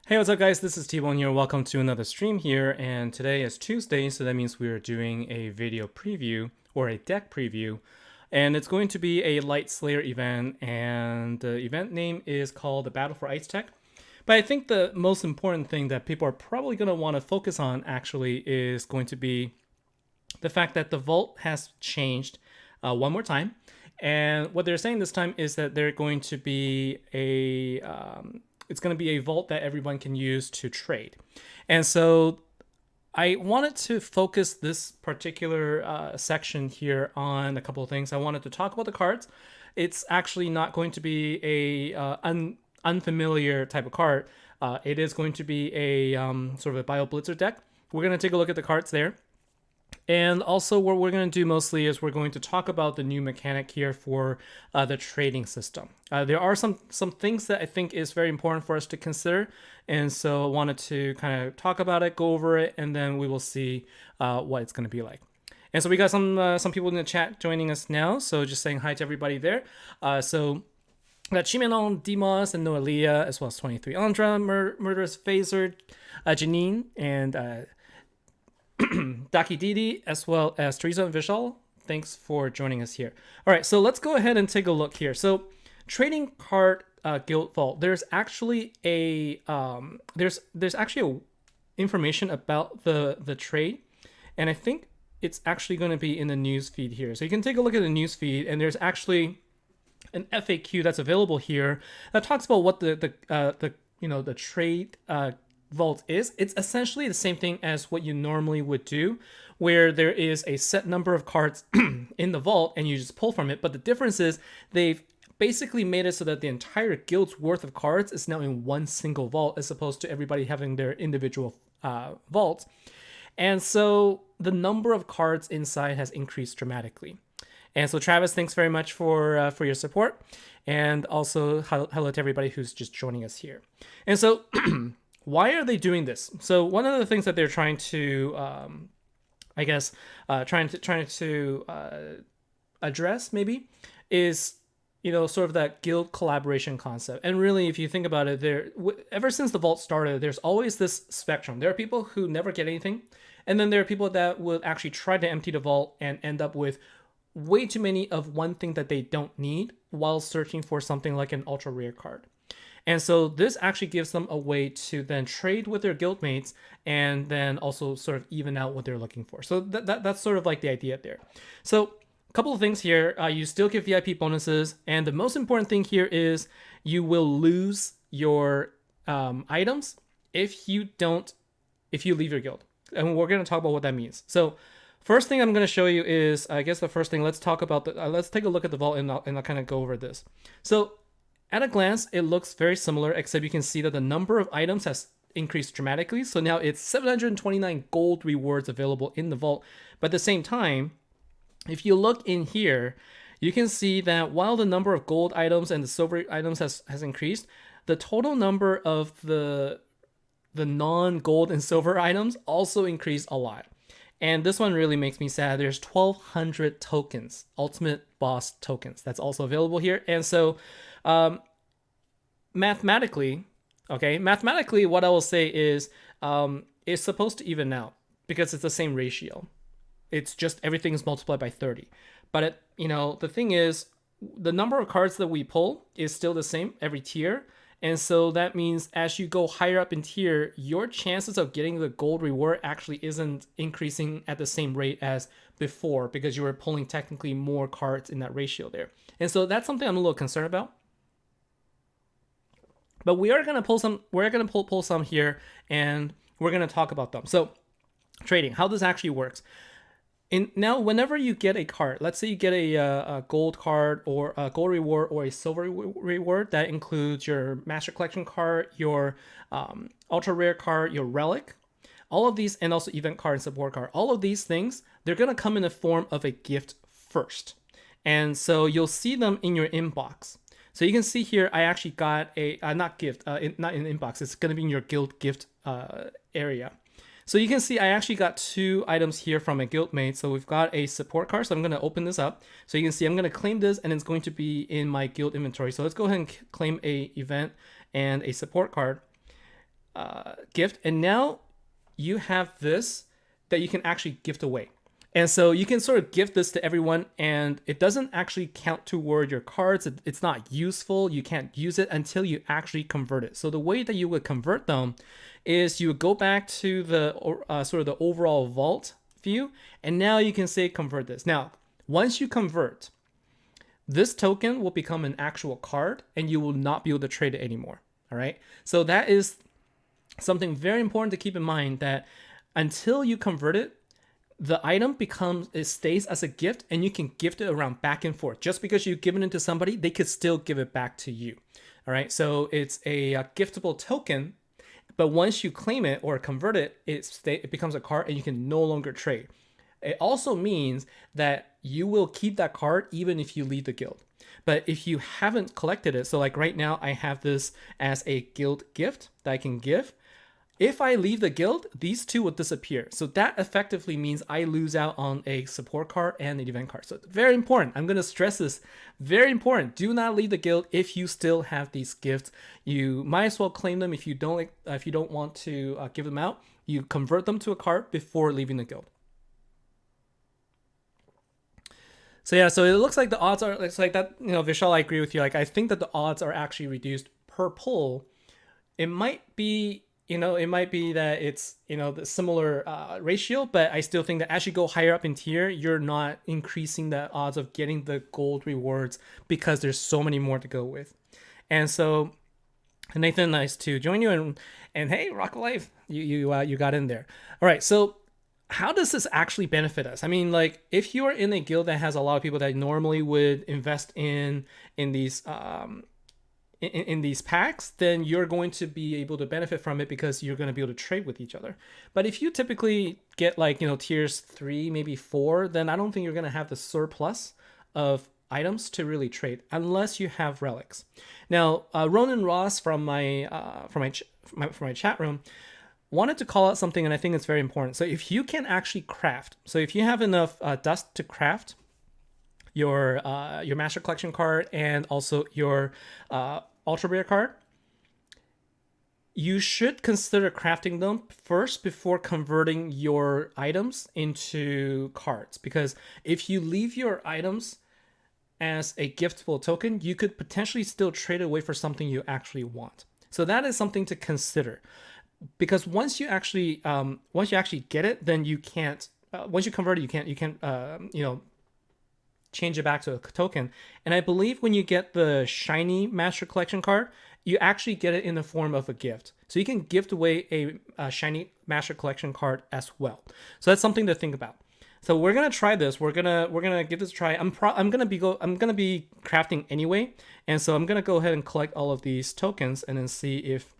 Hey, what's up guys? This is T-Bone here. Welcome to another stream here, and today is Tuesday, so that means we are doing a video preview or a deck preview, and it's going to be a Light Slayer event, and the event name is called the Battle for Icetech. But I think the most important thing that people are probably going to want to focus on actually is going to be the fact that the vault has changed one more time. And what they're saying this time is that they're going to be it's going to be a vault that everyone can use to trade. And so I wanted to focus this particular section here on a couple of things. I wanted to talk about the cards. It's actually not going to be a unfamiliar type of card. It is going to be a sort of a Bio Blitzer deck. We're going to take a look at the cards there. And also what we're going to do mostly is we're going to talk about the new mechanic here for the trading system. There are some things that I think is very important for us to consider. And so I wanted to kind of talk about it, go over it, and then we will see what it's going to be like. And so we got some people in the chat joining us now. So just saying hi to everybody there. So we got Chimenon, Demos, and Noelia, as well as 23 Andra, Murderous Phaser, Janine, and Daki Didi, as well as Teresa and Vishal. Thanks for joining us here. All right, so let's go ahead and take a look here. So trading card guild vault, there's actually a there's actually a information about the trade, and I think it's actually going to be in the news feed here. So you can take a look at the news feed, and there's actually an FAQ that's available here that talks about what the trade vault is. It's essentially the same thing as what you normally would do, where there is a set number of cards in the vault and you just pull from it. But the difference is they've basically made it so that the entire guild's worth of cards is now in one single vault, as opposed to everybody having their individual vaults. And so the number of cards inside has increased dramatically. And so Travis, thanks very much for your support, and also hello to everybody who's just joining us here. And so why are they doing this? So one of the things that they're trying to, trying to address maybe is, sort of that guild collaboration concept. And really, if you think about it, ever since the vault started, there's always this spectrum. There are people who never get anything, and then there are people that will actually try to empty the vault and end up with way too many of one thing that they don't need while searching for something like an ultra rare card. And so this actually gives them a way to then trade with their guildmates and then also sort of even out what they're looking for. So that's sort of like the idea there. So a couple of things here. You still get VIP bonuses. And the most important thing here is you will lose your items if you leave your guild. And we're going to talk about what that means. So first thing I'm going to show you is, I guess the first thing, let's talk about let's take a look at the vault and I'll kind of go over this. So at a glance, it looks very similar, except you can see that the number of items has increased dramatically. So now it's 729 gold rewards available in the vault. But at the same time, if you look in here, you can see that while the number of gold items and the silver items has increased, the total number of the non-gold and silver items also increased a lot. And this one really makes me sad. There's 1,200 tokens, ultimate boss tokens, that's also available here. And so mathematically, what I will say is it's supposed to even out because it's the same ratio. It's just everything is multiplied by 30. But the thing is, the number of cards that we pull is still the same every tier. And so that means as you go higher up in tier, your chances of getting the gold reward actually isn't increasing at the same rate as before, because you were pulling technically more cards in that ratio there. And so that's something I'm a little concerned about. But we are going to pull some. We're going to pull some here, and we're going to talk about them. So, trading, how this actually works. Now, whenever you get a card, let's say you get a gold card or a gold reward or a silver reward that includes your Master Collection card, your ultra rare card, your relic, all of these, and also event card and support card. All of these things, they're going to come in the form of a gift first, and so you'll see them in your inbox. So you can see here, I actually got a, not gift, not in the inbox, it's going to be in your guild gift area. So you can see I actually got 2 items here from a guildmate. So we've got a support card. So I'm going to open this up. So you can see I'm going to claim this and it's going to be in my guild inventory. So let's go ahead and claim a event and a support card. gift, and now you have this that you can actually gift away. And so you can sort of gift this to everyone, and it doesn't actually count toward your cards. It's not useful. You can't use it until you actually convert it. So the way that you would convert them is you would go back to the sort of the overall vault view, and now you can say convert this. Now, once you convert, this token will become an actual card, and you will not be able to trade it anymore. All right. So that is something very important to keep in mind, that until you convert it, the item it stays as a gift, and you can gift it around back and forth. Just because you've given it to somebody, they could still give it back to you. All right. So it's a giftable token, but once you claim it or convert it, it becomes a card, and you can no longer trade. It also means that you will keep that card even if you leave the guild. But if you haven't collected it, so like right now I have this as a guild gift that I can give. If I leave the guild, these two will disappear. So that effectively means I lose out on a support card and an event card. So very important. I'm going to stress this. Very important. Do not leave the guild if you still have these gifts. You might as well claim them if you don't want to give them out. You convert them to a card before leaving the guild. So yeah, so it looks like the odds are, it's like that, Vishal, I agree with you. Like, I think that the odds are actually reduced per pull. It might be, it might be that it's, the similar ratio, but I still think that as you go higher up in tier, you're not increasing the odds of getting the gold rewards because there's so many more to go with. And so, Nathan, nice to join you. And hey, Rock Life, you got in there. All right, so how does this actually benefit us? I mean, like, if you are in a guild that has a lot of people that normally would invest in these in these packs, then you're going to be able to benefit from it because you're going to be able to trade with each other. But if you typically get like, tiers 3, maybe 4, then I don't think you're going to have the surplus of items to really trade unless you have relics. Now, Ronan Ross from my chat room wanted to call out something, and I think it's very important. So if you can actually craft, so if you have enough dust to craft your Master Collection card and also your Ultra Rare card, you should consider crafting them first before converting your items into cards. Because if you leave your items as a giftable token, you could potentially still trade it away for something you actually want. So that is something to consider. Because once you actually get it, then you can't. Once you convert it, you can't change it back to a token. And I believe when you get the shiny Master Collection card, you actually get it in the form of a gift. So you can gift away a shiny Master Collection card as well. So that's something to think about. So we're gonna try this. We're gonna give this a try. I'm gonna be crafting anyway, and so I'm gonna go ahead and collect all of these tokens and then see if.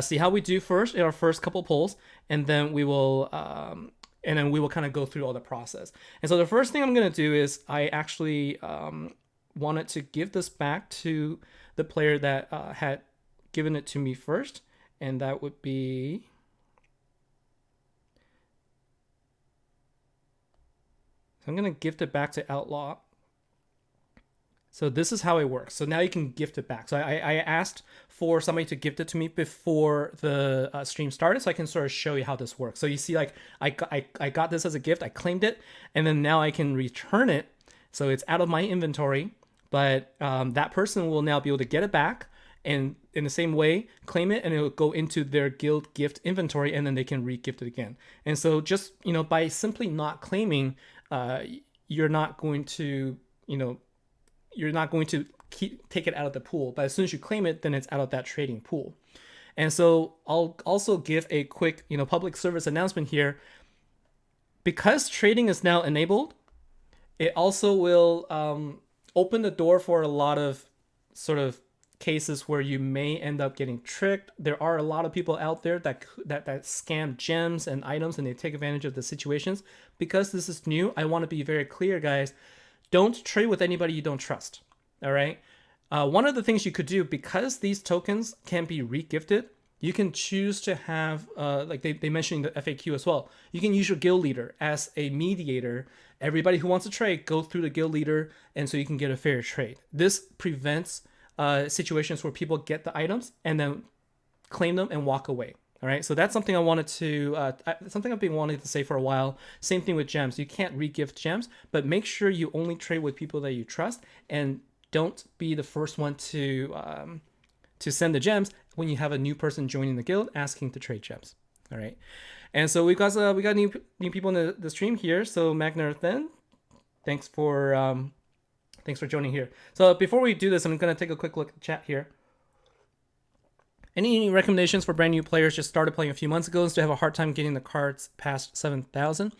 See how we do first in our first couple polls, and then we will kind of go through all the process. And so the first thing I'm going to do is I actually wanted to give this back to the player that had given it to me first, and that would be. So I'm going to gift it back to Outlaw. So this is how it works. So now you can gift it back. So I asked for somebody to gift it to me before the stream started, so I can sort of show you how this works. So you see, like, I got this as a gift, I claimed it, and then now I can return it. So it's out of my inventory, but that person will now be able to get it back, and in the same way, claim it, and it will go into their guild gift inventory, and then they can re-gift it again. And so just, by simply not claiming, you're not going to, take it out of the pool. But as soon as you claim it, then it's out of that trading pool. And so I'll also give a quick, public service announcement here. Because trading is now enabled, it also will open the door for a lot of sort of cases where you may end up getting tricked. There are a lot of people out there that scam gems and items, and they take advantage of the situations. Because this is new, I want to be very clear, guys. Don't trade with anybody you don't trust. All right. One of the things you could do, because these tokens can be re-gifted, you can choose to have, like they mentioned in the FAQ as well, you can use your guild leader as a mediator. Everybody who wants to trade, go through the guild leader, and so you can get a fair trade. This prevents situations where people get the items and then claim them, and walk away. All right, so that's something I wanted to, something I've been wanting to say for a while. Same thing with gems. You can't re-gift gems, but make sure you only trade with people that you trust, and don't be the first one to send the gems when you have a new person joining the guild asking to trade gems. All right, and so we got new people in the stream here. So Magnar Then, thanks for joining here. So before we do this, I'm gonna take a quick look at the chat here. Any recommendations for brand new players just started playing a few months ago and still have a hard time getting the cards past 7,000?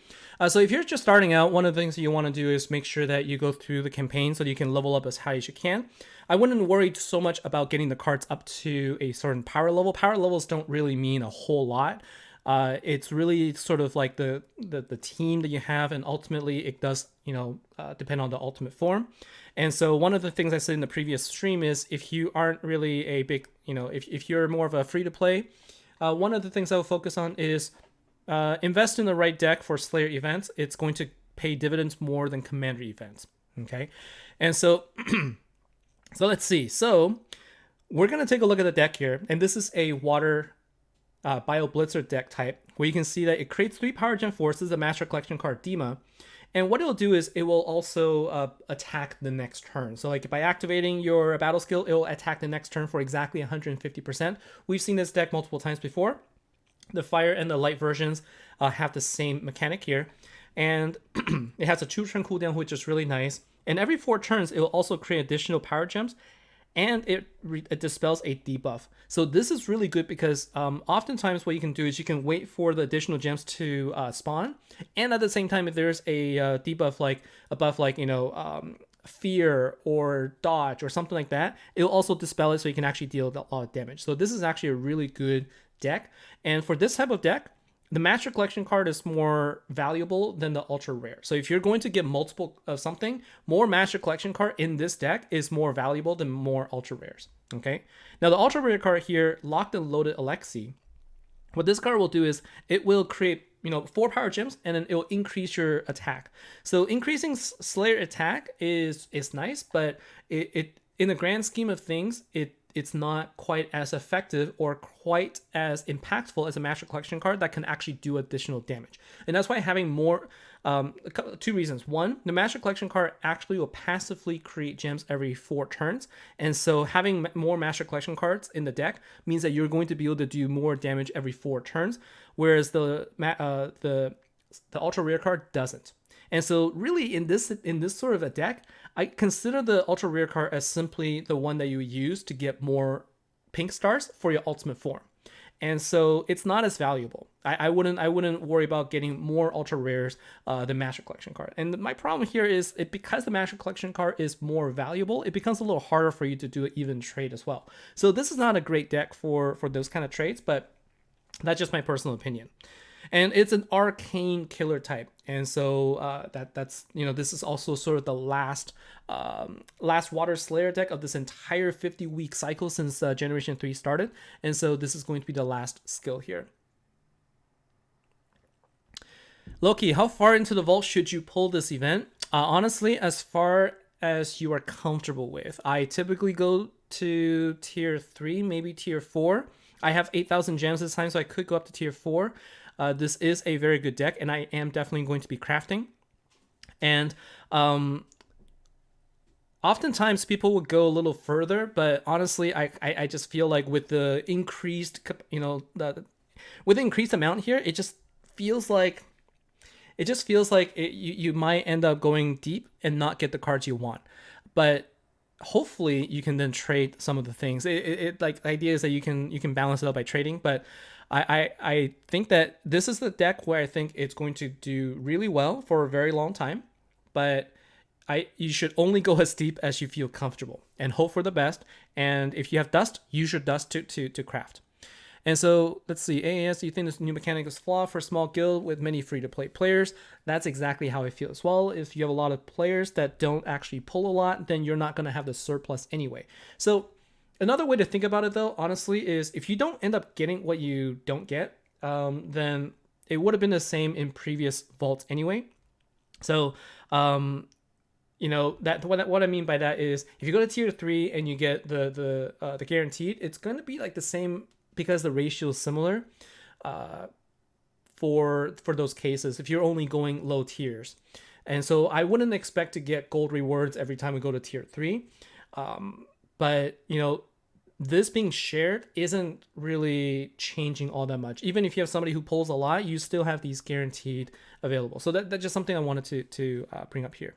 So if you're just starting out, one of the things that you want to do is make sure that you go through the campaign so that you can level up as high as you can. I wouldn't worry so much about getting the cards up to a certain power level. Power levels don't really mean a whole lot. It's really sort of like the team that you have, and ultimately it does, depend on the ultimate form. And so one of the things I said in the previous stream is if you aren't really a big, if you're more of a free to play, one of the things I will focus on is invest in the right deck for Slayer events. It's going to pay dividends more than Commander events. Okay, and so so let's see. So we're gonna take a look at the deck here, and this is a water Bio Blitzer deck type, where you can see that it creates 3 Power Gem Forces, a Master Collection card, Dima. And what it'll do is it will also attack the next turn. So like by activating your battle skill, it will attack the next turn for exactly 150%. We've seen this deck multiple times before. The fire and the light versions have the same mechanic here. And it has a 2-turn cooldown, which is really nice. And every 4 turns, it will also create additional power gems, and it dispels a debuff. So this is really good because oftentimes what you can do is you can wait for the additional gems to spawn, and at the same time, if there's a debuff like a buff like fear or dodge or something like that, it'll also dispel it so you can actually deal a lot of damage. So this is actually a really good deck, and for this type of deck, the Master Collection card is more valuable than the Ultra Rare. So if you're going to get multiple of something, more Master Collection card in this deck is more valuable than more Ultra Rares. Okay. Now the Ultra Rare card here, Locked and Loaded Aleksey. What this card will do is it will create 4 power gems, and then it will increase your attack. So increasing Slayer attack is nice, but it in the grand scheme of things, it's not quite as effective or quite as impactful as a Master Collection card that can actually do additional damage. And that's why having more, 2 reasons. One, the Master Collection card actually will passively create gems every 4 turns. And so having more Master Collection cards in the deck means that you're going to be able to do more damage every 4 turns, whereas the Ultra Rare card doesn't. And so really in this sort of a deck, I consider the Ultra Rare card as simply the one that you use to get more pink stars for your ultimate form. And so it's not as valuable. I wouldn't worry about getting more Ultra Rares than Master Collection card. And my problem here is because the Master Collection card is more valuable, it becomes a little harder for you to do an even trade as well. So this is not a great deck for those kind of trades, but that's just my personal opinion. And it's an arcane killer type, and so that's this is also sort of the last Water Slayer deck of this entire 50-week cycle since Generation 3 started, and so this is going to be the last skill here. Loki, how far into the vault should you pull this event? Honestly, as far as you are comfortable with. I typically go to tier 3, maybe tier 4. I have 8,000 gems this time, so I could go up to tier 4. This is a very good deck, and I am definitely going to be crafting. And oftentimes people would go a little further, but honestly, I just feel like with the increased, with the increased amount here, it just feels like you might end up going deep and not get the cards you want. But hopefully you can then trade some of the things. Like the idea is that you can balance it out by trading, but I think that this is the deck where I think it's going to do really well for a very long time, but you should only go as deep as you feel comfortable and hope for the best. And if you have dust, use your dust to craft. And so let's see, AAS, do you think this new mechanic is flawed for a small guild with many free-to-play players? That's exactly how I feel as well. If you have a lot of players that don't actually pull a lot, then you're not going to have the surplus anyway. So another way to think about it, though, honestly, is if you don't end up getting what you don't get, then it would have been the same in previous vaults anyway. So, that what I mean by that is if you go to tier 3 and you get the guaranteed, it's going to be like the same because the ratio is similar for those cases if you're only going low tiers. And so I wouldn't expect to get gold rewards every time we go to tier 3. But, you know, this being shared isn't really changing all that much. Even if you have somebody who pulls a lot, you still have these guaranteed available. So that's just something I wanted to bring up here.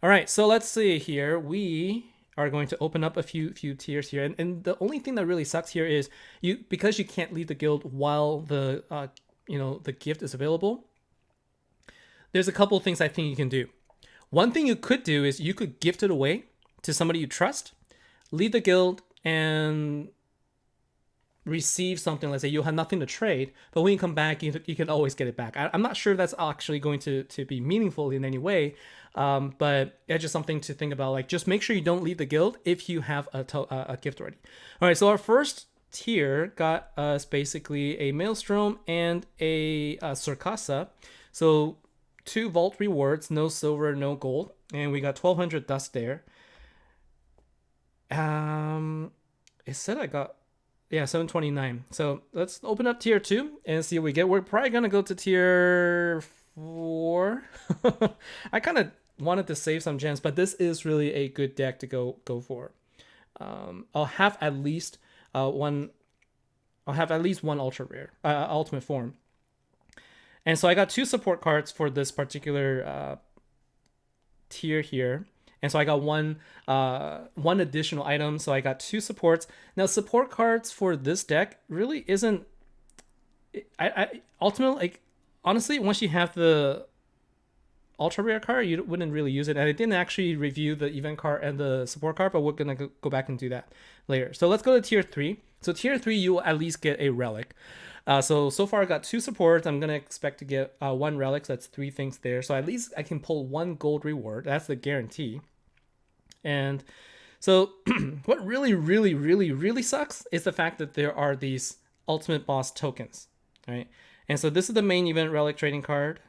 All right, so let's see here. We are going to open up a few tiers here. And the only thing that really sucks here is because you can't leave the guild while the the gift is available. There's a couple of things I think you can do. One thing you could do is you could gift it away to somebody you trust, leave the guild, and receive something. Let's say you'll have nothing to trade, but when you come back, you can always get it back. I'm not sure that's actually going to be meaningful in any way, but it's just something to think about. Like, just make sure you don't leave the guild if you have a gift already. All right, so our first tier got us basically a Maelstrom and a Circasa. So 2 vault rewards, no silver, no gold, and we got 1200 dust there. It said I got 729. So let's open up tier 2 and see what we get. We're probably gonna go to tier 4. I kind of wanted to save some gems, but this is really a good deck to go for. I'll have at least one ultra rare ultimate form. And so I got 2 support cards for this particular tier here. And so I got one additional item. So I got 2 supports. Now, support cards for this deck really isn't... I ultimately, like, honestly, once you have the ultra rare card, you wouldn't really use it. And I didn't actually review the event card and the support card, but we're going to go back and do that later. So let's go to tier 3. So tier 3, you will at least get a relic. So far I got 2 supports. I'm going to expect to get 1 relic. So that's 3 things there. So at least I can pull 1 gold reward. That's the guarantee. And so what really sucks is the fact that there are these ultimate boss tokens, right? And so this is the main event relic trading card.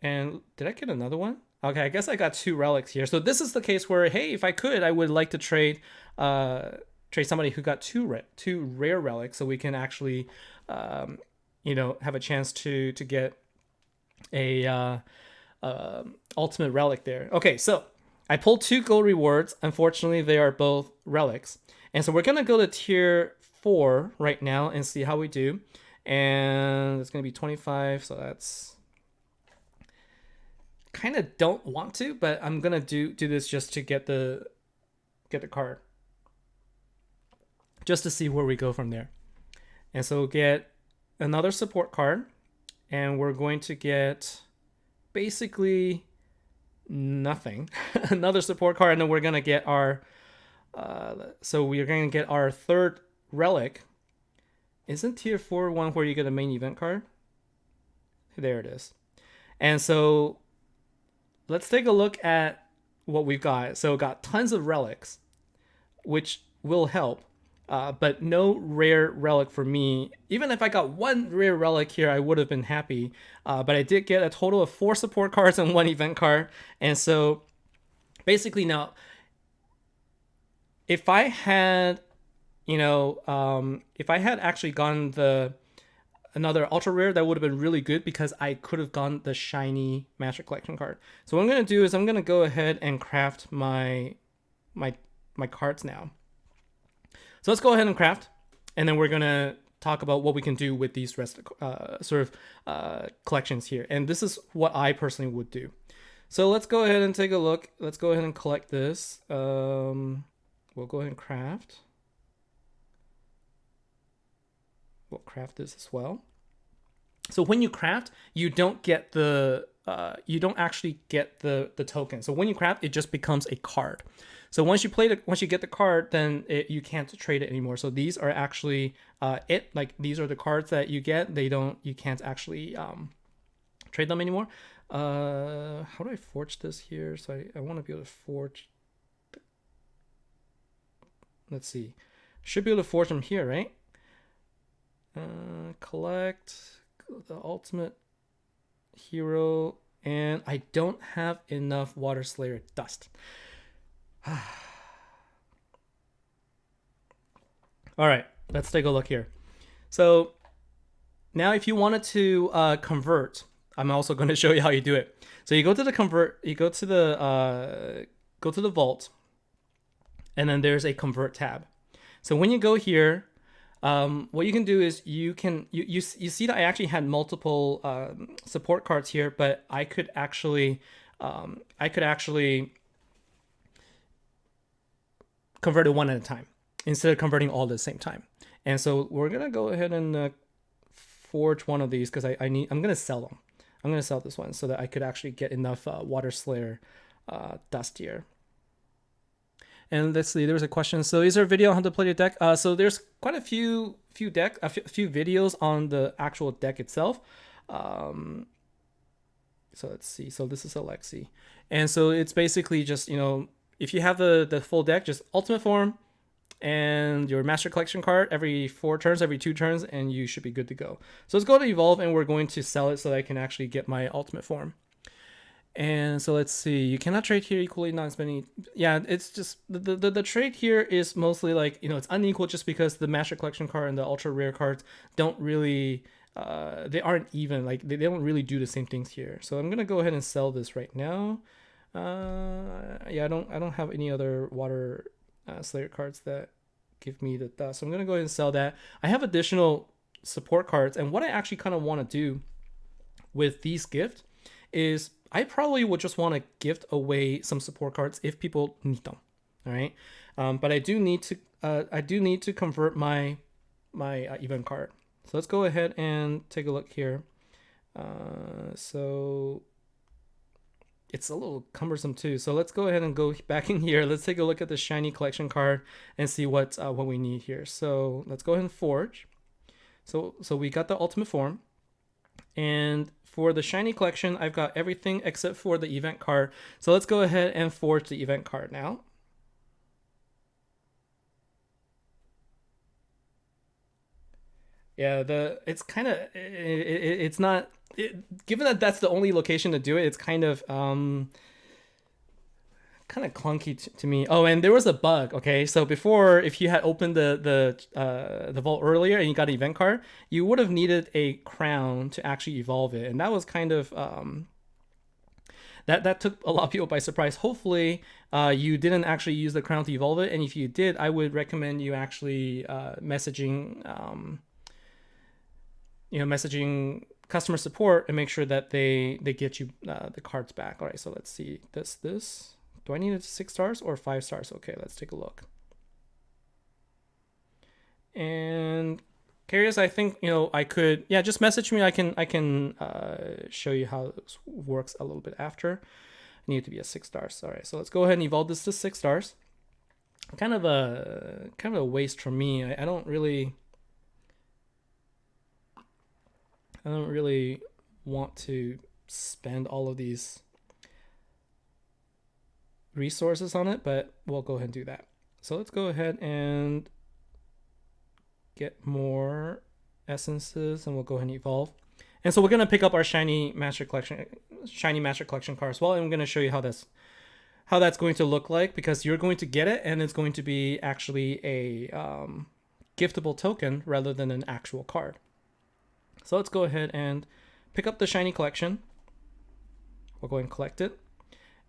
And did I get another one? Okay, I guess I got 2 relics here. So this is the case where, hey, if I could, I would like to trade somebody who got 2 rare relics, so we can actually, have a chance to get a ultimate relic there. Okay, so I pulled 2 gold rewards. Unfortunately, they are both relics, and so we're gonna go to tier 4 right now and see how we do. And it's gonna be 25, so that's kind of don't want to, but I'm gonna do this just to get the card, just to see where we go from there. And so we'll get another support card, and we're going to get basically nothing. Another support card, and then we're gonna get our so we're gonna get our 3rd relic. Isn't tier 4 one where you get a main event card? There it is. And so let's take a look at what we've got. So got tons of relics, which will help, but no rare relic for me. Even if I got 1 rare relic here, I would have been happy. But I did get a total of 4 support cards and 1 event card. And so basically now, if I had, if I had actually gotten another ultra rare, that would have been really good, because I could have gotten the shiny Master Collection card. So what I'm going to do is I'm going to go ahead and craft my cards now. So let's go ahead and craft, and then we're going to talk about what we can do with these rest collections here. And this is what I personally would do. So let's go ahead and take a look. Let's go ahead and collect this. We'll go ahead and craft. We'll craft this as well. So when you craft, you don't get you don't actually get the token. So when you craft, it just becomes a card. So once you get the card, then you can't trade it anymore. So these are actually like these are the cards that you get. You can't actually trade them anymore. How do I forge this here? So I want to be able to forge. Let's see. Should be able to forge them here, right? Collect the ultimate hero, and I don't have enough Water Slayer dust. All right, let's take a look here. So now if you wanted to convert, I'm also going to show you how you do it. So you go to the convert, you go to the vault, and then there's a convert tab. So when you go here, what you can do is you see that I actually had multiple support cards here, but I could actually convert it one at a time instead of converting all at the same time. And so we're gonna go ahead and forge one of these because I'm gonna sell them. I'm gonna sell this one so that I could actually get enough Water Slayer dust here. And let's see, there was a question. So is there a video on how to play your deck? So there's quite a few videos on the actual deck itself. So let's see. So this is Aleksey. And so it's basically just, you know, if you have the full deck, just ultimate form and your master collection card every 4 turns, every 2 turns, and you should be good to go. So let's go to evolve, and we're going to sell it so that I can actually get my ultimate form. And so let's see, you cannot trade here equally, not as many. Yeah, it's just the trade here is mostly like, you know, it's unequal just because the master collection card and the ultra rare cards don't really they aren't even, like they don't really do the same things here. So I'm gonna go ahead and sell this right now. Yeah, I don't have any other Water Slayer cards that give me the dust, so I'm gonna go ahead and sell that. I have additional support cards, and what I actually kind of want to do with these gifts is I probably would just want to gift away some support cards if people need them. All right, but I do need to convert my event card. So let's go ahead and take a look here. So it's a little cumbersome too. So let's go ahead and go back in here. Let's take a look at the shiny collection card and see what we need here. So let's go ahead and forge. So we got the ultimate form, and for the shiny collection, I've got everything except for the event card. So let's go ahead and forge the event card now. Yeah, it's kind of it's not given that that's the only location to do it. It's kind of clunky to me. Oh, and there was a bug. Okay, so before, if you had opened the vault earlier and you got an event card, you would have needed a crown to actually evolve it, and that was kind of that took a lot of people by surprise. Hopefully, you didn't actually use the crown to evolve it, and if you did, I would recommend you actually messaging messaging customer support and make sure that they get you the cards back. All right, so let's see this. Do I need it 6 stars or 5 stars? Okay, let's take a look. And curious, I think, you know, I could, yeah, just message me. I can show you how this works a little bit after. I need it to be a 6 stars. All right, so let's go ahead and evolve this to 6 stars. Kind of a waste for me. I don't really want to spend all of these resources on it, but we'll go ahead and do that. So let's go ahead and get more essences, and we'll go ahead and evolve. And so we're going to pick up our shiny master collection card as well, and I'm going to show you how that's going to look like, because you're going to get it and it's going to be actually a giftable token rather than an actual card. So let's go ahead and pick up the shiny collection. We'll go ahead and collect it.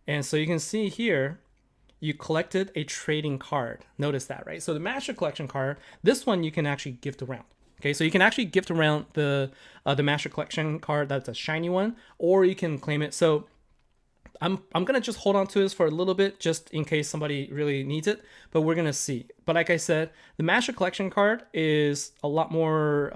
And so you can see here, you collected a trading card. Notice that, right? So the master collection card, this one you can actually gift around. Okay, so you can actually gift around the master collection card that's a shiny one, or you can claim it. So I'm gonna just hold on to this for a little bit just in case somebody really needs it, but we're gonna see. But like I said, the master collection card is a lot more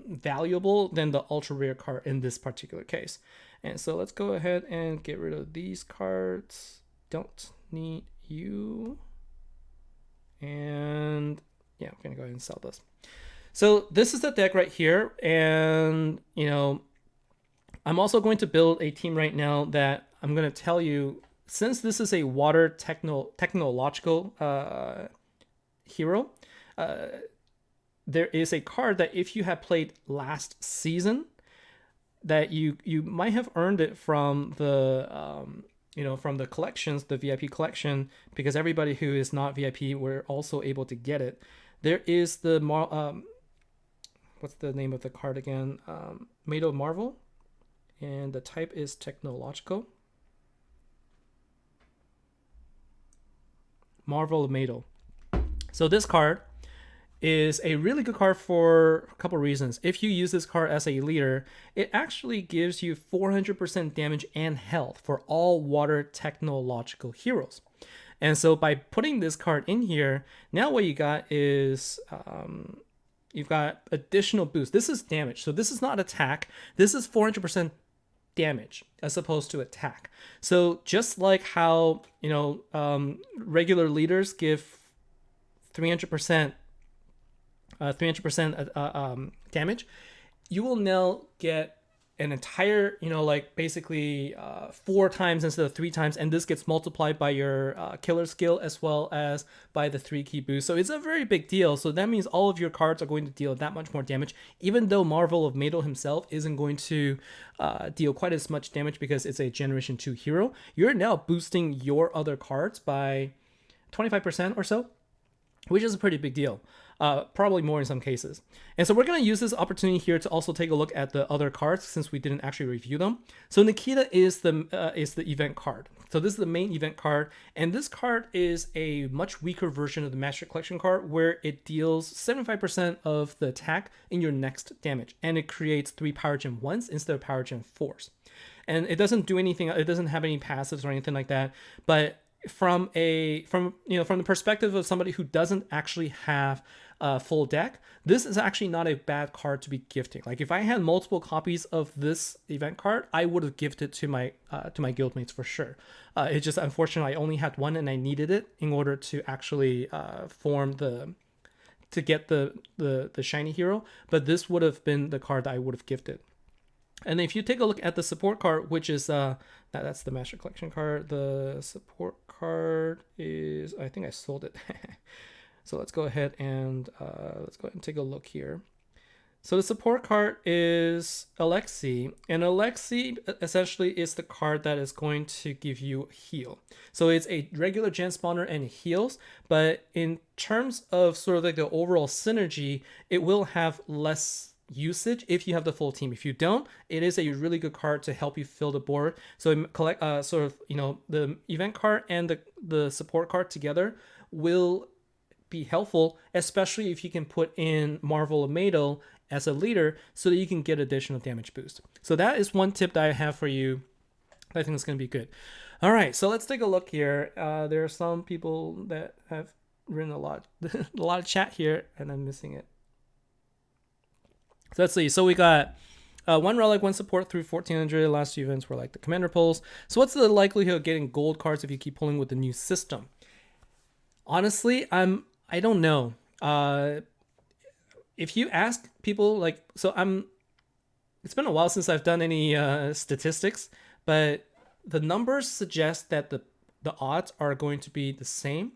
valuable than the ultra rare card in this particular case. And so let's go ahead and get rid of these cards. Don't need you. And yeah, I'm gonna go ahead and sell this. So this is the deck right here, and you know, I'm also going to build a team right now that I'm going to tell you, since this is a water technological hero, there is a card that if you have played last season, that you might have earned it from the from the collections, the VIP collection, because everybody who is not VIP were also able to get it. There is the what's the name of the card again? Made of Marvel, and the type is technological. Marvel Mado. So this card is a really good card for a couple reasons. If you use this card as a leader, it actually gives you 400% damage and health for all water technological heroes. And so by putting this card in here, now what you got is you've got additional boost. This is damage. So this is not attack. This is 400% damage as opposed to attack. So just like how, regular leaders give 300% damage, you will now get an entire, basically 4 times instead of 3 times, and this gets multiplied by your killer skill as well as by the 3 key boost. So it's a very big deal. So that means all of your cards are going to deal that much more damage, even though Marvel of Mado himself isn't going to deal quite as much damage because it's a Generation 2 hero. You're now boosting your other cards by 25% or so, which is a pretty big deal. Probably more in some cases. And so we're going to use this opportunity here to also take a look at the other cards since we didn't actually review them. So Nikita is the event card. So this is the main event card, and this card is a much weaker version of the Master Collection card where it deals 75% of the attack in your next damage, and it creates 3 Power Gen 1s instead of Power Gen 4s. And it doesn't do anything, it doesn't have any passives or anything like that, but from the perspective of somebody who doesn't actually have a full deck, this is actually not a bad card to be gifting. Like if I had multiple copies of this event card, I would have gifted to my guildmates for sure. It just, unfortunately, I only had one and I needed it in order to actually to get the shiny hero. But this would have been the card that I would have gifted. And if you take a look at the support card, which is that's the Master Collection card. The support card is, I think I sold it. So let's go ahead and take a look here. So the support card is Aleksey, and Aleksey essentially is the card that is going to give you heal. So it's a regular gen spawner and it heals, but in terms of sort of like the overall synergy, it will have less usage if you have the full team. If you don't, it is a really good card to help you fill the board. So collect the event card and the support card together will be helpful, especially if you can put in Marvel of Mado as a leader so that you can get additional damage boost. So that is one tip that I have for you. I think it's going to be good. All right, so let's take a look here. There are some people that have written a lot of chat here, and I'm missing it. So let's see. So we got 1 relic, 1 support through 1400. The last 2 events were like the commander pulls. So what's the likelihood of getting gold cards if you keep pulling with the new system? Honestly, I don't know. If you ask people, it's been a while since I've done any statistics, but the numbers suggest that the odds are going to be the same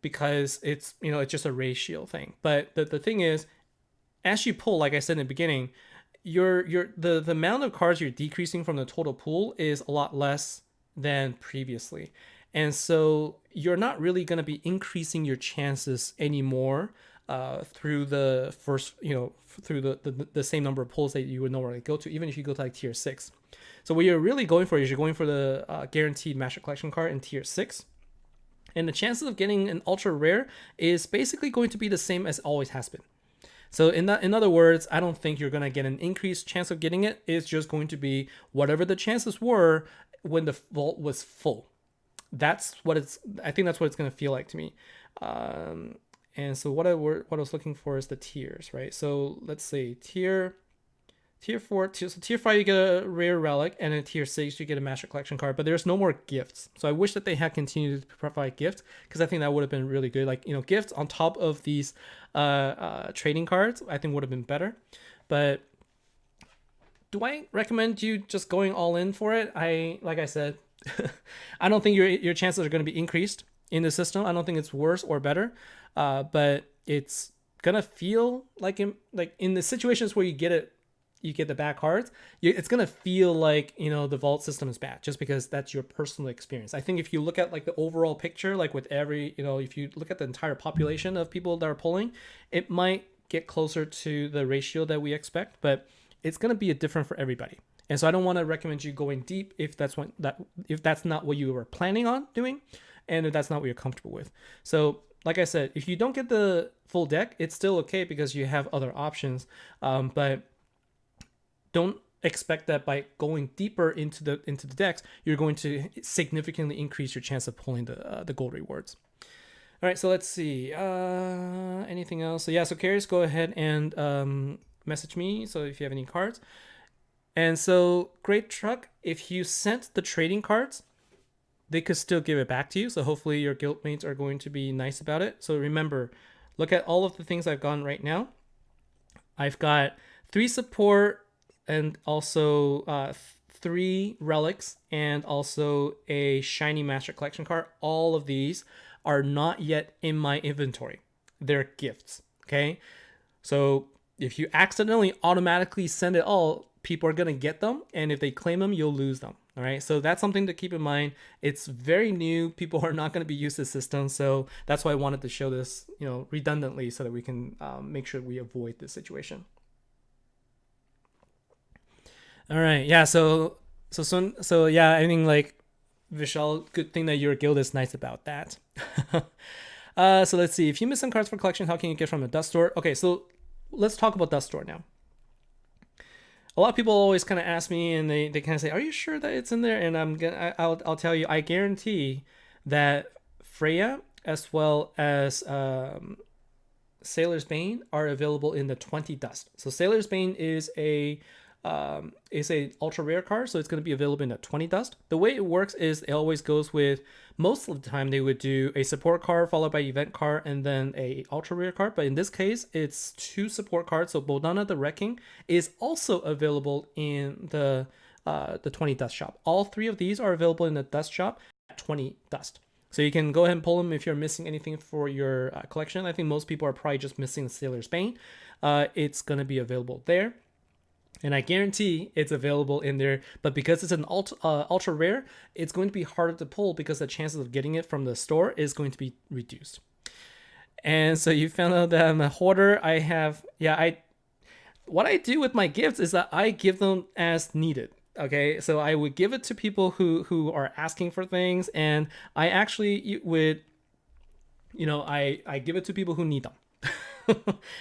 because it's just a ratio thing. But the thing is, as you pull, like I said in the beginning, the amount of cards you're decreasing from the total pool is a lot less than previously. And so you're not really going to be increasing your chances anymore through the first, through the same number of pulls that you would normally go to, even if you go to like tier 6. So what you're really going for is you're going for the guaranteed Master Collection card in tier 6. And the chances of getting an ultra rare is basically going to be the same as always has been. So in other words, I don't think you're going to get an increased chance of getting it. It's just going to be whatever the chances were when the vault was full. I think that's what it's going to feel like to me. And so what I was looking for is the tiers, right? So let's say tier 4, so tier 5 you get a rare relic, and in tier 6 you get a Master Collection card, but there's no more gifts. So I wish that they had continued to provide gifts, because I think that would have been really good. Like, gifts on top of these trading cards, I think would have been better. But do I recommend you just going all in for it? Like I said, I don't think your chances are going to be increased in the system. I don't think it's worse or better, but it's gonna feel like in the situations where you get it you get the bad cards, it's gonna feel like, you know, the vault system is bad just because that's your personal experience. I think if you look at like the overall picture, like with every, you know, if you look at the entire population of people that are pulling, it might get closer to the ratio that we expect, but it's gonna be different for everybody. And so I don't want to recommend you going deep if that's not what you were planning on doing, and if that's not what you're comfortable with. So like I said, if you don't get the full deck, it's still okay because you have other options. But don't expect that by going deeper into the decks, you're going to significantly increase your chance of pulling the gold rewards. All right, so let's see. Anything else? So yeah, so Curious, go ahead and message me. So if you have any cards. And so Great Truck, if you sent the trading cards, they could still give it back to you. So hopefully your guildmates are going to be nice about it. So remember, look at all of the things I've gotten right now. I've got 3 support and also 3 relics and also a shiny Master Collection card. All of these are not yet in my inventory. They're gifts, okay? So if you accidentally automatically send it all, people are going to get them, and if they claim them, you'll lose them. All right, so that's something to keep in mind. It's very new. People are not going to be used to the system, so that's why I wanted to show this, you know, redundantly, so that we can make sure we avoid this situation. All right, yeah. So yeah. I mean, like, Vishal, good thing that your guild is nice about that. So let's see. If you miss some cards for collection, how can you get from a dust store? Okay, so let's talk about dust store now. A lot of people always kind of ask me, and they kind of say, "Are you sure that it's in there?" And I'll tell you, I guarantee that Freya as well as Sailor's Bane are available in the 20 dust. So Sailor's Bane is a ultra rare card, so it's going to be available in the 20 dust. The way it works is it always goes with, most of the time they would do a support card followed by event card and then a ultra rare card, but in this case it's 2 support cards. So Bodana the Wrecking is also available in the 20 dust shop. All 3 of these are available in the dust shop at 20 dust. So you can go ahead and pull them if you're missing anything for your collection. I think most people are probably just missing the Sailor's Bane. It's going to be available there. And I guarantee it's available in there, but because it's an ultra rare, it's going to be harder to pull because the chances of getting it from the store is going to be reduced. And so you found out that I'm a hoarder. What I do with my gifts is that I give them as needed. Okay, so I would give it to people who are asking for things, and I actually would, you know, I give it to people who need them.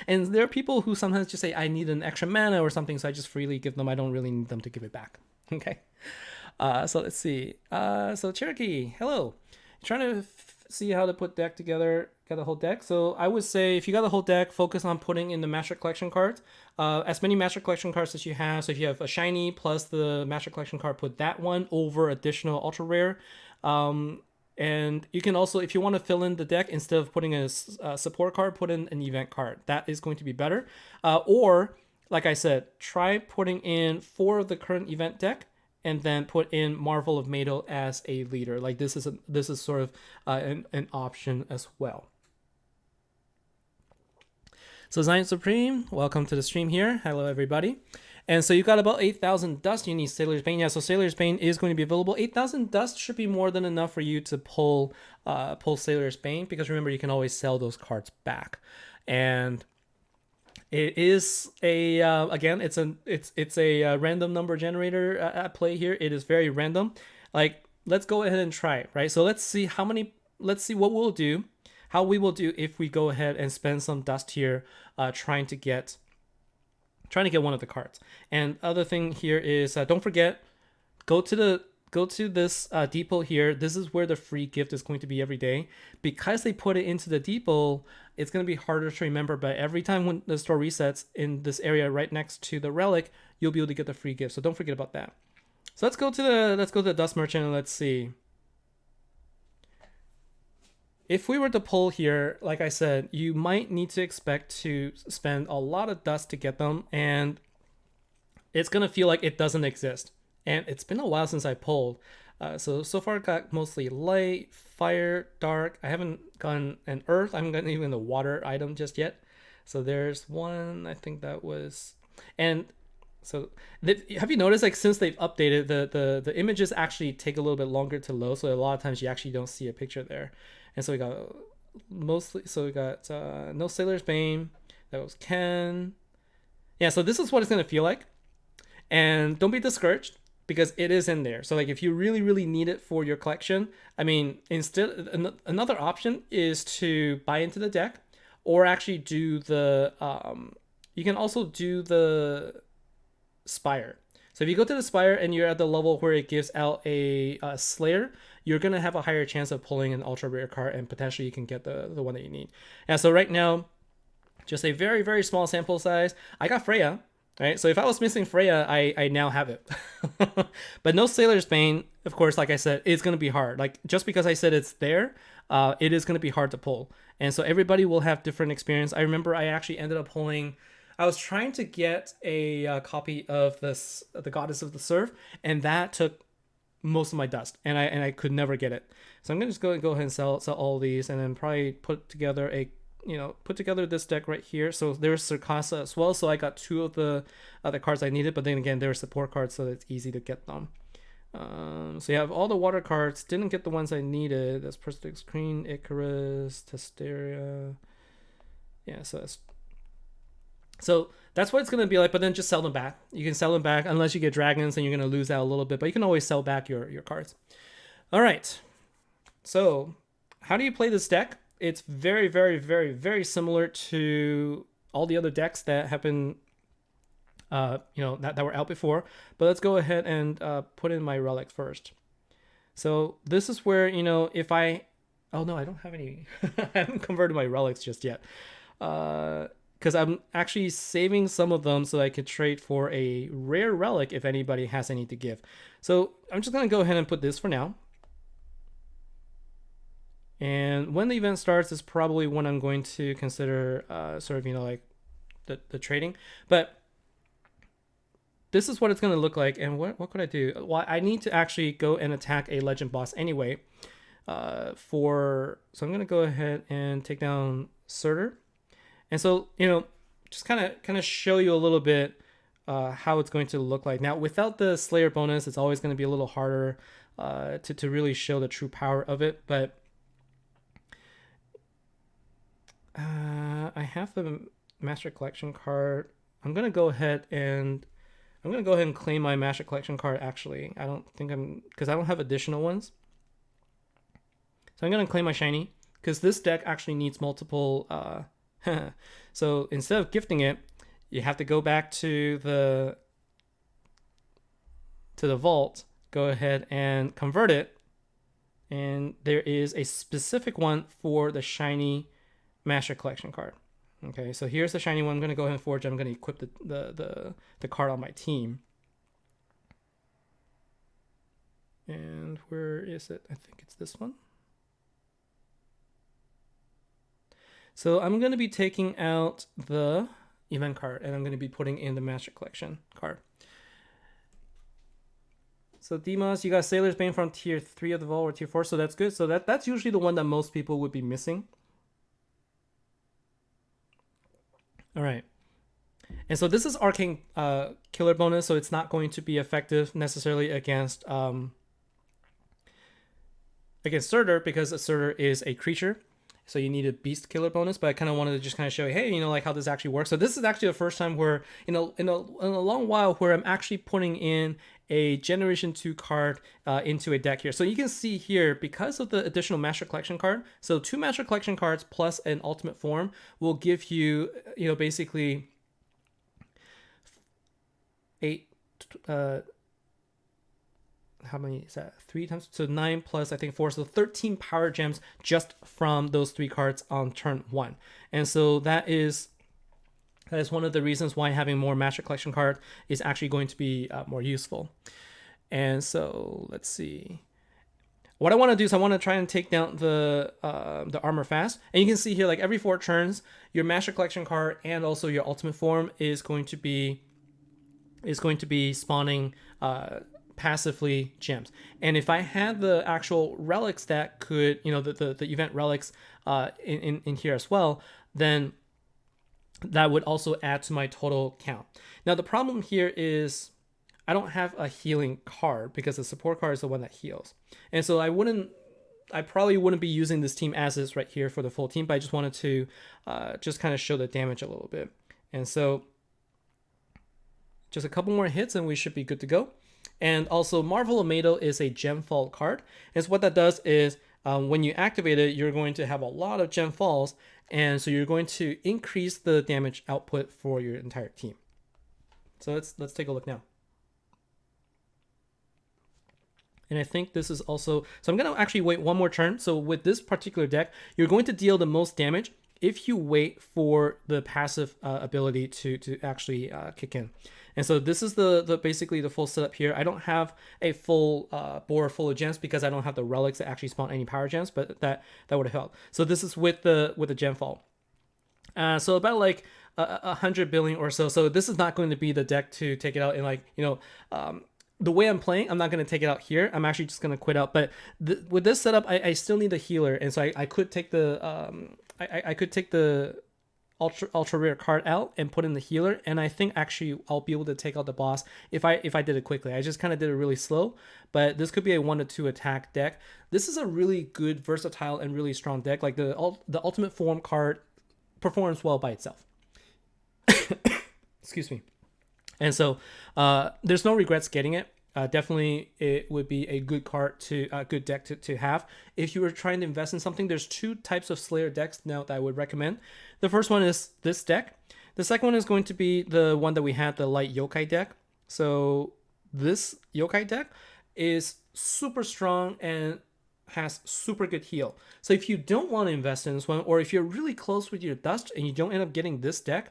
And there are people who sometimes just say, I need an extra mana or something, so I just freely give them. I don't really need them to give it back. Okay. So let's see. So Cherokee, hello. Trying to see how to put deck together. Got the whole deck. So I would say if you got the whole deck, focus on putting in the Master Collection cards. As many Master Collection cards as you have. So if you have a shiny plus the Master Collection card, put that one over additional ultra rare. And you can also, if you want to fill in the deck, instead of putting a support card, put in an event card. That is going to be better. Or, like I said, try putting in 4 of the current event deck, and then put in Marvel of Mado as a leader. Like this is sort of an option as well. So Zion Supreme, welcome to the stream here. Hello everybody. And so you got about 8,000 dust. You need Sailor's Bane. Yeah, so Sailor's Bane is going to be available. 8,000 dust should be more than enough for you to pull Sailor's Bane, because remember, you can always sell those cards back. And it is a again, it's a random number generator at play here. It is very random. Like, let's go ahead and try it, right? So let's see what we'll do, how we will do if we go ahead and spend some dust here, trying to get one of the cards. And other thing here is, don't forget, go to this depot here. This is where the free gift is going to be every day. Because they put it into the depot, it's going to be harder to remember, but every time when the store resets in this area right next to the relic, you'll be able to get the free gift. So don't forget about that. So let's go to the dust merchant and let's see. If we were to pull here, like I said, you might need to expect to spend a lot of dust to get them, and it's going to feel like it doesn't exist. And it's been a while since I pulled. So far I got mostly light, fire, dark. I haven't gotten an earth. I haven't gotten even the water item just yet. So there's one, I think that was... And So have you noticed, like, since they've updated, the images actually take a little bit longer to load, so a lot of times you actually don't see a picture there. And so we got no Sailor's Bane. That was Ken. Yeah, so this is what it's gonna feel like. And don't be discouraged because it is in there. So like if you really, really need it for your collection, I mean, another option is to buy into the deck, or actually do the you can also do the Spire. So if you go to the Spire and you're at the level where it gives out a Slayer, you're gonna have a higher chance of pulling an ultra rare card, and potentially you can get the one that you need. And so right now, just a very, very small sample size. I got Freya, right? So if I was missing Freya, I now have it. But no Sailor's Bane, of course, like I said, it's going to be hard. Like, just because I said it's there, it is going to be hard to pull. And so everybody will have different experience. I remember I actually ended up pulling, I was trying to get a copy of the Goddess of the Surf, and that took most of my dust, and I could never get it. So I'm going to just go ahead and sell all these, and then probably put together this deck right here. So there's Circasa as well. So I got two of the other cards I needed, but then again, there are support cards, so it's easy to get them. So you have all the water cards. Didn't get the ones I needed. That's Persistent Screen, Icarus, Testeria. Yeah, so that's what it's going to be like, but then just sell them back. You can sell them back unless you get dragons, and you're going to lose out a little bit, but you can always sell back your cards. All right. So how do you play this deck? It's very, very, very, very similar to all the other decks that have been, that were out before. But let's go ahead and put in my relics first. So this is where, if I... Oh, no, I don't have any... I haven't converted my relics just yet. Because I'm actually saving some of them so I could trade for a rare relic if anybody has any to give. So I'm just going to go ahead and put this for now. And when the event starts is probably when I'm going to consider like the trading. But this is what it's going to look like. And what could I do? Well, I need to actually go and attack a legend boss anyway. So I'm going to go ahead and take down Surtur. And so, just kind of show you a little bit how it's going to look like. Now, without the Slayer bonus, it's always going to be a little harder to really show the true power of it. But I have the Master Collection card. I'm gonna go ahead and claim my Master Collection card. Actually, because I don't have additional ones. So I'm gonna claim my shiny, because this deck actually needs multiple. So instead of gifting it, you have to go back to the vault. Go ahead and convert it, and there is a specific one for the shiny Master Collection card. Okay, so here's the shiny one. I'm going to go ahead and forge. I'm going to equip the card on my team. And where is it? I think it's this one. So I'm going to be taking out the event card, and I'm going to be putting in the Master Collection card. So Dimas, you got Sailor's Bane from tier 3 of the vault, or tier 4, so that's good. So that's usually the one that most people would be missing. All right. And so this is Arcane Killer bonus, so it's not going to be effective necessarily against Surtur, because a Surtur is a creature. So you need a Beast Killer bonus, but I kind of wanted to just kind of show you, hey, like how this actually works. So this is actually the first time where, in a long while, where I'm actually putting in a Generation 2 card into a deck here. So you can see here, because of the additional Master Collection card, so 2 Master Collection cards plus an Ultimate Form will give you, basically 8, how many is that? 3 times, so 9 plus I think 4, so 13 power gems just from those 3 cards on turn 1. And so that is one of the reasons why having more Master Collection card is actually going to be more useful. And so let's see. What I want to do is I want to try and take down the armor fast. And you can see here, like every 4 turns, your Master Collection card and also your Ultimate Form is going to be spawning passively gems. And if I had the actual relics that could, the event relics in here as well, then that would also add to my total count. Now, the problem here is I don't have a healing card because the support card is the one that heals. And so I probably wouldn't be using this team as is right here for the full team, but I just wanted to just kind of show the damage a little bit. And so just a couple more hits and we should be good to go. And also Marvel Amado is a gem fall card. And so what that does is when you activate it, you're going to have a lot of gem falls. And so you're going to increase the damage output for your entire team. So let's take a look now. And I think this is also, so I'm going to actually wait one more turn. So with this particular deck, you're going to deal the most damage if you wait for the passive ability to actually kick in. And so this is the basically the full setup here. I don't have a full board full of gems because I don't have the relics that actually spawn any power gems, but that would have helped. So this is with the gem fall. So about like 100 billion or so. So this is not going to be the deck to take it out in like, the way I'm playing, I'm not going to take it out here. I'm actually just going to quit out. But with this setup, I still need the healer. And so I could take the I could take the ultra rare card out and put in the healer. And I think actually I'll be able to take out the boss if I did it quickly. I just kind of did it really slow. But this could be a 1 to 2 attack deck. This is a really good, versatile, and really strong deck. Like the ultimate form card performs well by itself. Excuse me. And so there's no regrets getting it. Definitely, it would be a good card good deck to have. If you were trying to invest in something, there's 2 types of Slayer decks now that I would recommend. The first one is this deck. The second one is going to be the one that we had, the light yokai deck. So this yokai deck is super strong and has super good heal. So if you don't want to invest in this one, or if you're really close with your dust and you don't end up getting this deck,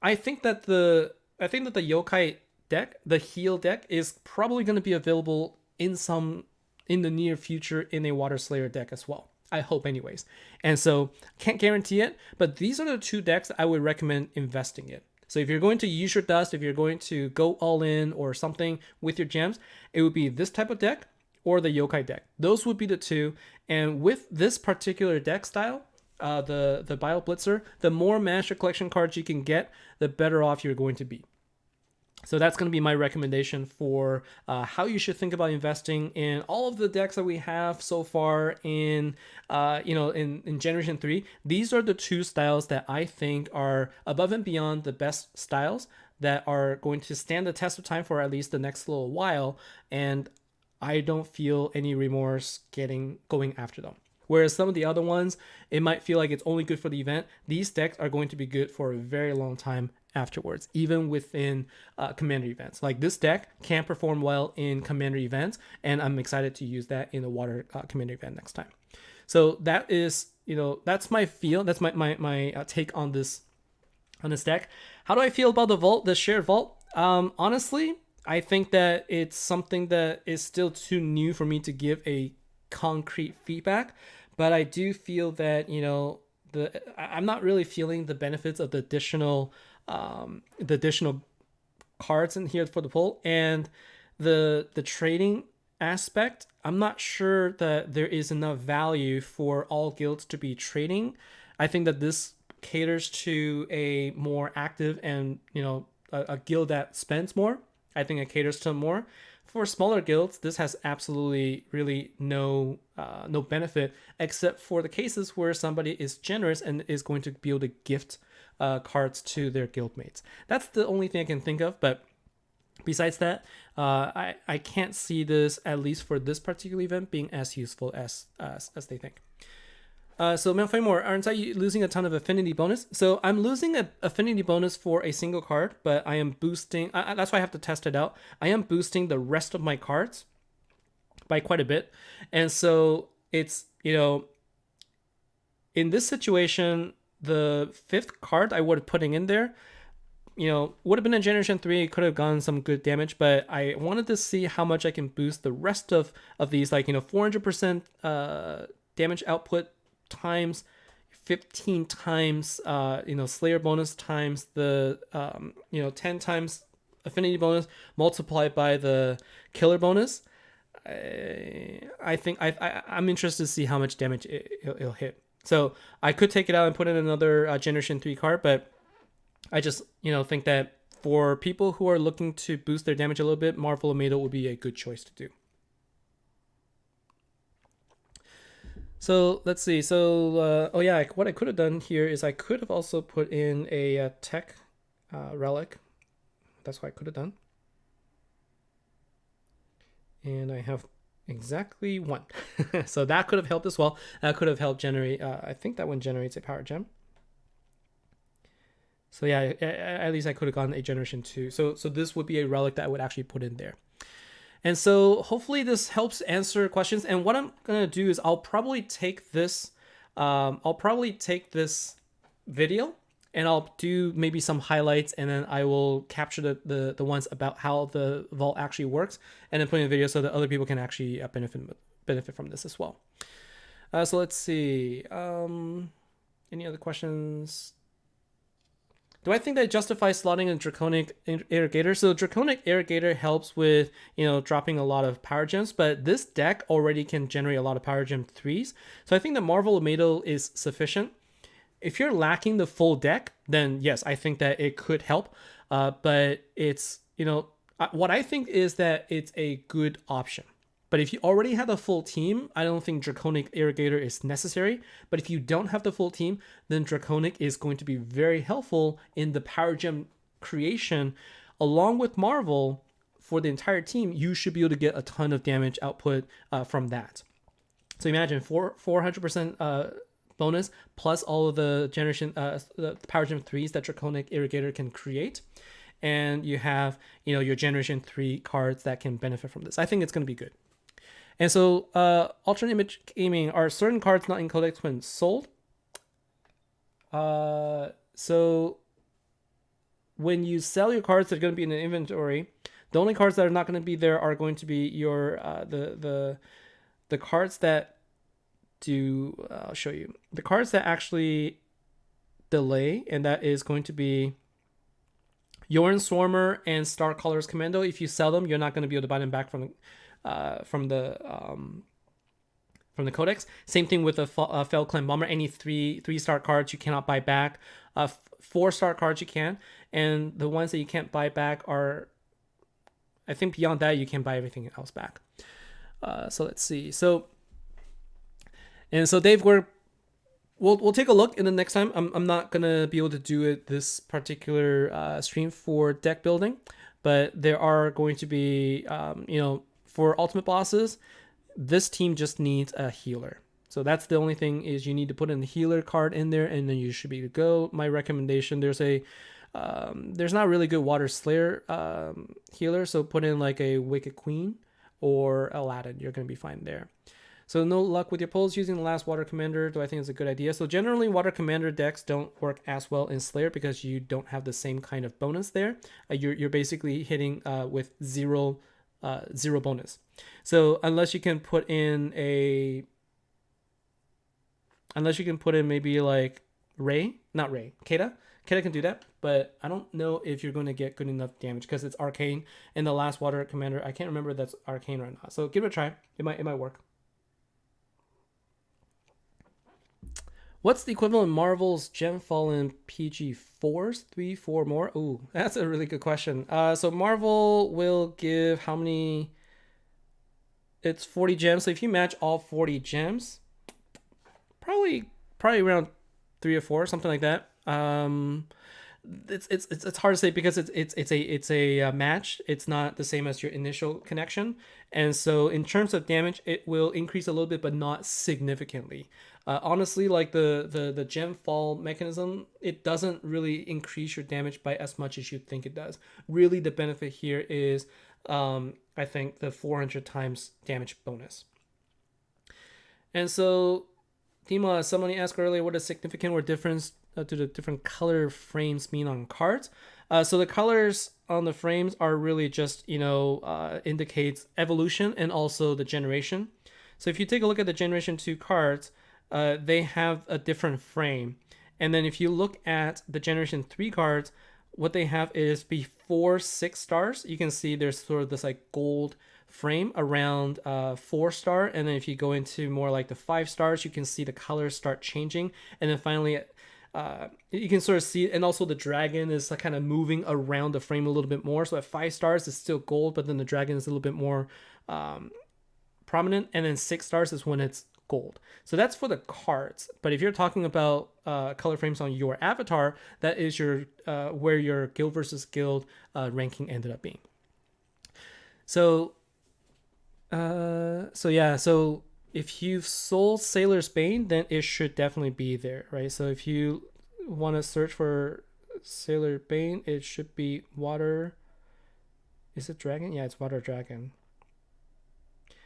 I think that the yokai deck, the heal deck, is probably going to be available in the near future in a Water Slayer deck as well. I hope anyways. And so can't guarantee it, but these are the 2 decks that I would recommend investing in. So if you're going to use your dust, if you're going to go all in or something with your gems, it would be this type of deck or the yokai deck. Those would be the 2. And with this particular deck style, the Bio Blitzer, the more Master Collection cards you can get, the better off you're going to be. So that's going to be my recommendation for how you should think about investing in all of the decks that we have so far in Generation 3. These are the 2 styles that I think are above and beyond the best styles that are going to stand the test of time for at least the next little while. And I don't feel any remorse going after them. Whereas some of the other ones, it might feel like it's only good for the event. These decks are going to be good for a very long time afterwards, even within commander events. Like this deck can perform well in commander events, and I'm excited to use that in the water commander event next time. So that is, that's my feel. That's my take on this deck. How do I feel about the vault, the shared vault? Honestly, I think that it's something that is still too new for me to give a concrete feedback, but I do feel that I'm not really feeling the benefits of the additional cards in here for the pull, and the trading aspect. I'm not sure that there is enough value for all guilds to be trading. I think that this caters to a more active and a guild that spends more. I think it caters to more. For smaller guilds, this has absolutely really no benefit, except for the cases where somebody is generous and is going to be able to gift cards to their guildmates. That's the only thing I can think of, but besides that, I can't see this, at least for this particular event, being as useful as they think. So Malfaymore, aren't I losing a ton of affinity bonus? So I'm losing an affinity bonus for a single card, but I am boosting, that's why I have to test it out. I am boosting the rest of my cards by quite a bit. And so it's, in this situation, the 5th card I would have putting in there, would have been in Generation 3, could have gotten some good damage, but I wanted to see how much I can boost the rest of these, like, 400% damage output times 15 times Slayer bonus times the 10 times affinity bonus multiplied by the killer bonus. I think I'm interested to see how much damage it'll hit. So I could take it out and put in another Generation 3 card, but I just, think that for people who are looking to boost their damage a little bit, Marvel Tomato would be a good choice to do. So let's see. So, oh yeah, what I could have done here is I could have also put in a tech relic. That's what I could have done. And I have exactly one. So that could have helped as well. That could have helped generate, I think that one generates a power gem. So yeah, at least I could have gotten a generation 2. So this would be a relic that I would actually put in there. And so hopefully this helps answer questions. And what I'm gonna do is I'll probably take this video and I'll do maybe some highlights, and then I will capture the ones about how the vault actually works, and then put in a video so that other people can actually benefit from this as well. So let's see. Any other questions? Do I think that justifies slotting a Draconic Irrigator? So Draconic Irrigator helps with, dropping a lot of power gems, but this deck already can generate a lot of power gem 3s. So I think the Marvel Tomato is sufficient. If you're lacking the full deck, then yes, I think that it could help. But it's, what I think is that it's a good option. But if you already have a full team, I don't think Draconic Irrigator is necessary. But if you don't have the full team, then Draconic is going to be very helpful in the power gem creation. Along with Marvel, for the entire team, you should be able to get a ton of damage output from that. So imagine 400% bonus plus all of the the power gem 3s that Draconic Irrigator can create. And you have, your generation 3 cards that can benefit from this. I think it's going to be good. And so, alternate image gaming, are certain cards not in Codex Twin sold? So when you sell your cards that are going to be in the inventory, the only cards that are not going to be there are going to be your the cards that do. I'll show you the cards that actually delay, and that is going to be Yorn Swarmer and Star Colors Commando. If you sell them, you're not going to be able to buy them back from the codex. Same thing with the Felclan Bomber. Any 3-star cards you cannot buy back. 4-star cards you can, and the ones that you can't buy back are, I think beyond that you can buy everything else back. So let's see. So Dave, we'll take a look in the next time. I'm not gonna be able to do it this particular stream for deck building, but there are going to be for ultimate bosses, this team just needs a healer. So that's the only thing, is you need to put in the healer card in there, and then you should be able to go. My recommendation, there's not really good Water Slayer healer, so put in like a Wicked Queen or Aladdin. You're going to be fine there. So no luck with your pulls using the last Water Commander. Do I think it's a good idea? So generally, Water Commander decks don't work as well in Slayer because you don't have the same kind of bonus there. You're basically hitting with zero bonus. So unless you can put in maybe like Keda can do that, but I don't know if you're going to get good enough damage because it's arcane, and the last Water Commander, I can't remember if that's arcane or not. So give it a try. It might work. What's the equivalent of Marvel's Gemfall in PG4s? 3, 4 more? Ooh, that's a really good question. So Marvel will give how many? It's 40 gems. So if you match all 40 gems, probably around 3 or 4, something like that. It's hard to say because it's a match. It's not the same as your initial connection, and so in terms of damage, it will increase a little bit, but not significantly. Honestly, like the gem fall mechanism, it doesn't really increase your damage by as much as you think it does. Really, the benefit here is, I think, the 400 times damage bonus. And so, Dima, somebody asked earlier, what is significant or difference to the different color frames mean on cards? So the colors on the frames are really just, indicates evolution and also the generation. So if you take a look at the Generation 2 cards, they have a different frame. And then if you look at the Generation 3 cards, what they have is before 6 stars, you can see there's sort of this like gold frame around 4-star. And then if you go into more like the 5 stars, you can see the colors start changing. And then finally, you can sort of see, and also the dragon is like kind of moving around the frame a little bit more. So at 5 stars, it's still gold, but then the dragon is a little bit more prominent, and then 6 stars is when it's gold. So that's for the cards. But if you're talking about color frames on your avatar, that is your where your guild versus guild ranking ended up being. So so if you've sold Sailor's Bane, then it should definitely be there, right? So if you want to search for Sailor Bane, it should be water. Is it dragon? Yeah, it's water dragon.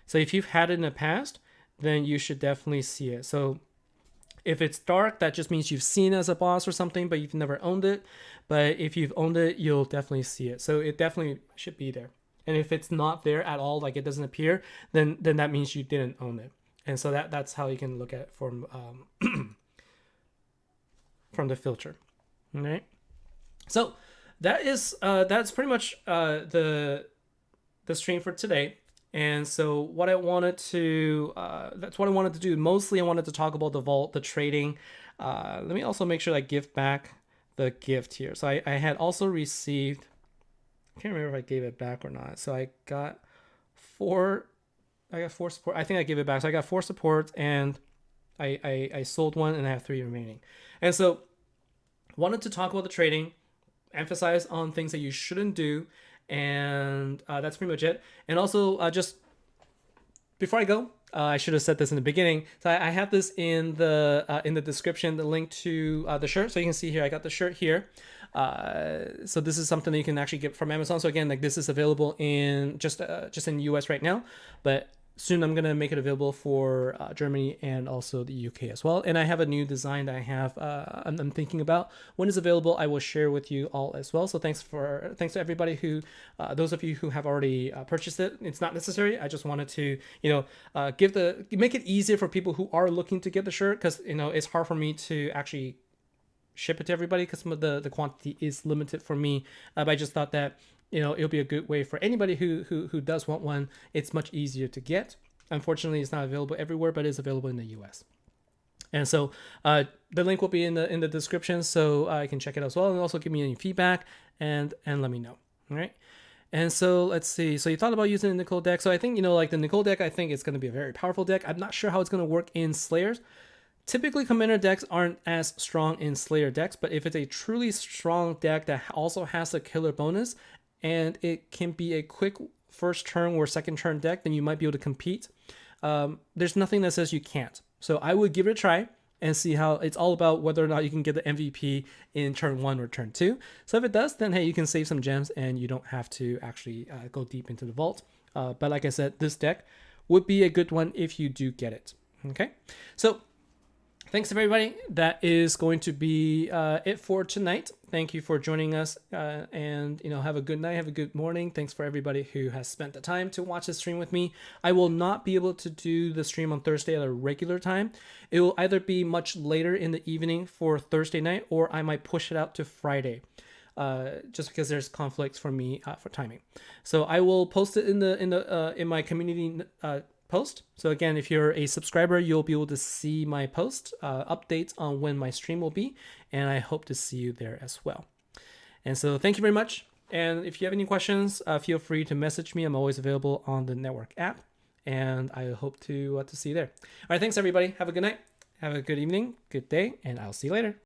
So if you've had it in the past, then you should definitely see it. So if it's dark, that just means you've seen it as a boss or something, but you've never owned it. But if you've owned it, you'll definitely see it. So it definitely should be there. And if it's not there at all, like it doesn't appear, then that means you didn't own it. And so that's how you can look at it from from the filter. All right. So that's pretty much the stream for today. And so what I wanted to that's what I wanted to do. Mostly I wanted to talk about the vault, the trading. Let me also make sure I give back the gift here. So I had also received, I can't remember if I gave it back or not. So I got 4 support. I think I gave it back. So I got 4 supports, and I sold 1, and I have 3 remaining. And so wanted to talk about the trading, emphasize on things that you shouldn't do, and that's pretty much it. And also just before I go, I should have said this in the beginning. So I have this in the description, the link to the shirt. So you can see here, I got the shirt here. So this is something that you can actually get from Amazon. So again, like this is available in just in the US right now, but soon I'm gonna make it available for Germany and also the UK as well. And I have a new design that I have I'm thinking about. When it's available, I will share with you all as well. So thanks to everybody who those of you who have already purchased it. It's not necessary. I just wanted to make it easier for people who are looking to get the shirt, because it's hard for me to actually ship it to everybody because some of the quantity is limited for me. But I just thought that it'll be a good way for anybody who does want one. It's much easier to get. Unfortunately, it's not available everywhere, but it's available in the US. And so the link will be in the description, so I can check it out as well, and also give me any feedback and let me know. All right. And so let's see. So you thought about using the Nicole deck. So I think like the Nicole deck, I think it's going to be a very powerful deck. I'm not sure how it's going to work in Slayers. Typically, commander decks aren't as strong in Slayer decks, but if it's a truly strong deck that also has a killer bonus, and it can be a quick first turn or second turn deck, then you might be able to compete. There's nothing that says you can't. So I would give it a try and see how. It's all about whether or not you can get the MVP in turn 1 or turn 2. So if it does, then hey, you can save some gems and you don't have to actually go deep into the vault. But like I said, this deck would be a good one if you do get it. Okay, so thanks everybody. That is going to be it for tonight. Thank you for joining us, and have a good night, have a good morning. Thanks for everybody who has spent the time to watch this stream with me. I will not be able to do the stream on Thursday at a regular time. It will either be much later in the evening for Thursday night, or I might push it out to Friday, just because there's conflicts for me for timing. So I will post it in my community post. So again, if you're a subscriber, you'll be able to see my post updates on when my stream will be, and I hope to see you there as well. And so thank you very much. And if you have any questions, feel free to message me. I'm always available on the network app, and I hope to see you there. All right, thanks everybody. Have a good night, have a good evening, good day, and I'll see you later.